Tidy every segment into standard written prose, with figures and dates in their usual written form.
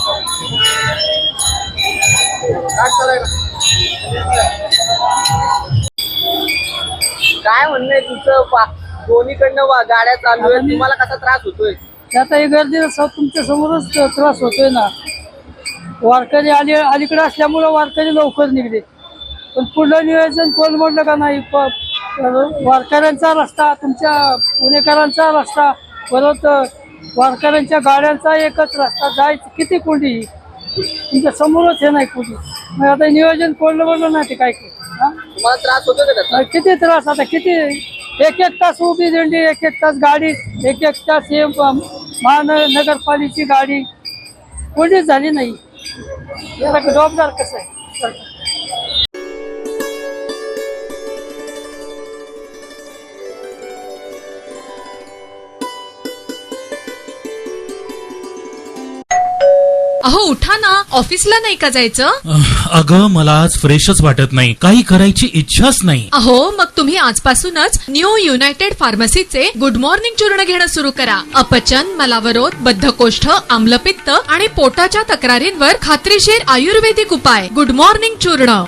काय म्हणणं आहे तुमचं? दोन्हीकडनं गाड्या चालू आहेत, तुम्हाला कसा त्रास होतोय? आता ही गर्दी तुमच्या समोरच त्रास होतोय ना. वारकरी अलीकडे असल्यामुळे वारकरी लवकर निघले, पण पुढलं नियोजन कोण म्हटलं का नाही. वारकऱ्यांचा रस्ता, तुमच्या पुणेकरांचा रस्ता, परत वारकऱ्यांच्या गाड्यांचा एकच रस्ता, जायचं किती कोंडी तुमच्या समोरच हे नाही कोंडी. मग आता नियोजन कोणलं म्हणलं नाही ते काय तुम्हाला त्रास होतो का त्याचा? किती त्रास. आता किती एक तास उभी दिंडी, एक तास गाडी, एक तास हे महानगरपालिकेची गाडी कोणीच झाली नाही. जबाबदार कसं आहे? अहो उठा ना, ऑफिसला नाही का जायचं? अगं मला आज फ्रेशच वाटत नाही, काही करायची इच्छाच नाही. अहो मग तुम्ही आजपासूनच न्यू युनायटेड फार्मसीचे गुड मॉर्निंग चूर्ण घेणं सुरू करा. अपचन, मलावरोध, बद्धकोष्ठ, आम्लपित्त आणि पोटाच्या तक्रारींवर खात्रीशीर आयुर्वेदिक उपाय. गुड मॉर्निंग चूर्ण.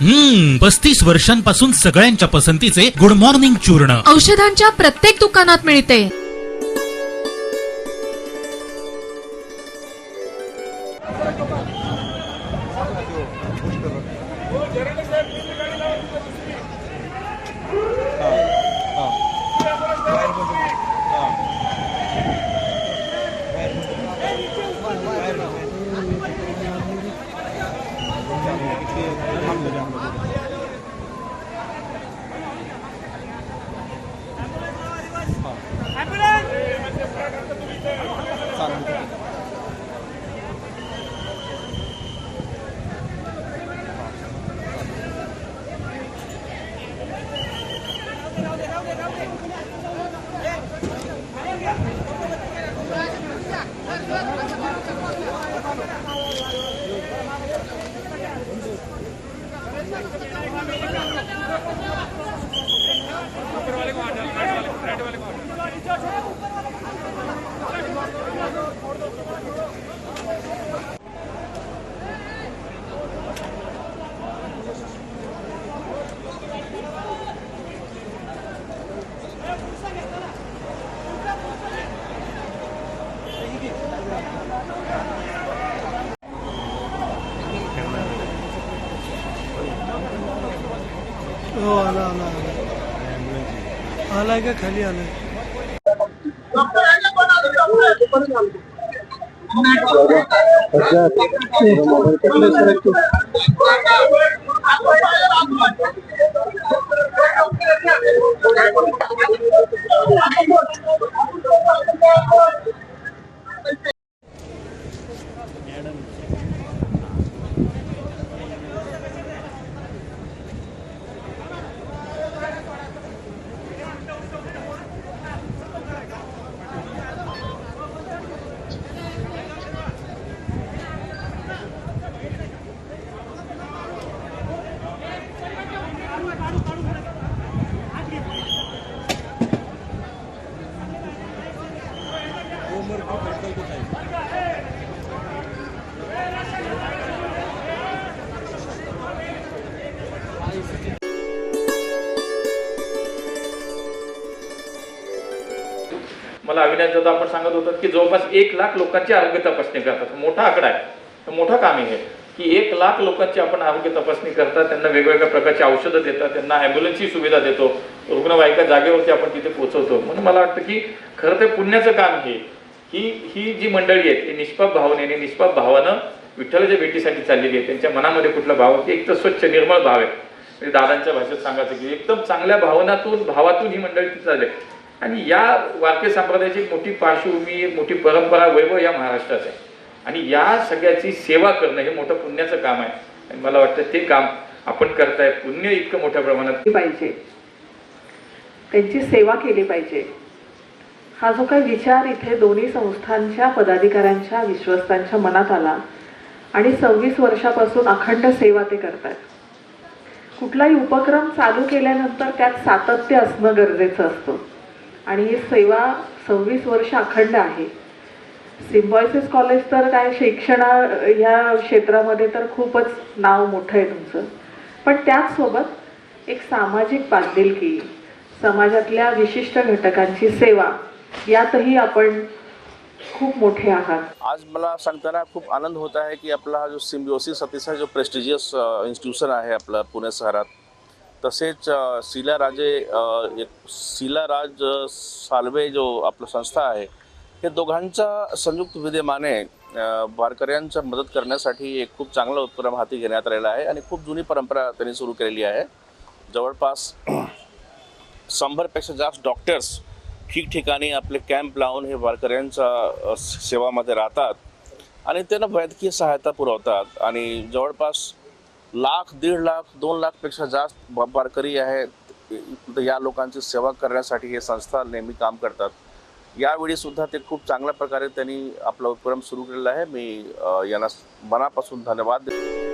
35 वर्षांपासून सगळ्यांच्या पसंतीचे गुड मॉर्निंग चूर्ण औषधांच्या प्रत्येक दुकानात मिळते. आलाय का खाली आलाय? मला अविनाश दादा आपण सांगत होतात की जवळपास 1 लाख लोकांची आरोग्य तपासणी करतात. मोठा आकडा आहे, मोठं काम आहे की 1 लाख लोकांची आपण आरोग्य तपासणी करतात, त्यांना वेगवेगळ्या प्रकारची औषधं देतात, त्यांना ॲम्ब्युलन्सची सुविधा देतो, रुग्णवाहिका जागेवरती आपण तिथे पोहोचवतो. म्हणून मला वाटतं की खरं ते पुण्याचं काम ही जी मंडळी आहेत ती निष्पाप भावनेने, निष्पाप भावानं विठ्ठलाच्या भेटीसाठी चाललेली आहे. त्यांच्या मनामध्ये कुठला भाव, एक तर स्वच्छ निर्मळ भाव आहे. म्हणजे दादांच्या भाषेत सांगायचं की एकदम चांगल्या भावातून ही मंडळी तिथे चालली. आणि या वारकरी संप्रदायाची एक मोठी पार्श्वभूमी, एक मोठी परंपरा, वैभव या महाराष्ट्रात आहे. आणि या सगळ्याची सेवा करणं हे मोठं पुण्याचं काम आहे. आणि मला वाटतं ते काम आपण करताय. पुण्य इतकं मोठ्या प्रमाणात पाहिजे, त्यांची सेवा केली पाहिजे. हा जो काही विचार इथे दोन्ही संस्थांच्या पदाधिकाऱ्यांच्या, विश्वस्तांच्या मनात आला आणि 26 वर्षापासून अखंड सेवा ते करतात. कुठलाही उपक्रम चालू केल्यानंतर त्यात सातत्य असणं गरजेचं असतं आणि ही सेवा 26 वर्ष अखंड आहे. सिम्बायोसिस कॉलेज तर काय शिक्षण ह्या क्षेत्रामध्ये तर खूपच नाव मोठं आहे तुमचं, पण त्याचसोबत एक सामाजिक बांधिलकी, समाजातल्या विशिष्ट घटकांची सेवा यातही आपण खूप मोठे आहात. आज मला सांगताना खूप आनंद होत आहे की आपला हा जो सिम्बियोसिस अतिशय जो प्रेस्टिजियस इन्स्टिट्यूशन आहे आपलं पुणे शहरात, तसेच शीलाराज साल्वे जो आपलं संस्था आहे, हे दोघांच्या संयुक्त विद्यमाने वारकऱ्यांच्या मदत करण्यासाठी एक खूप चांगला उपक्रम हाती घेण्यात आलेला आहे आणि खूप जुनी परंपरा त्यांनी सुरू केलेली आहे. जवळपास 100पेक्षा जास्त डॉक्टर्स ठिकठिकाणी आपले कॅम्प लावून हे वारकऱ्यांच्या सेवामध्ये राहतात आणि त्यांना वैद्यकीय सहायता पुरवतात आणि जवळपास 1,00,000, 1,50,000, 2,00,000पेक्षा जास्त वारकरी आहेत. या लोकांची सेवा करण्यासाठी हे संस्था नेहमी काम करतात. यावेळी सुद्धा ते खूप चांगल्या प्रकारे त्यांनी आपला उपक्रम सुरू केलेला आहे. मी यांना मनापासून धन्यवाद देतो.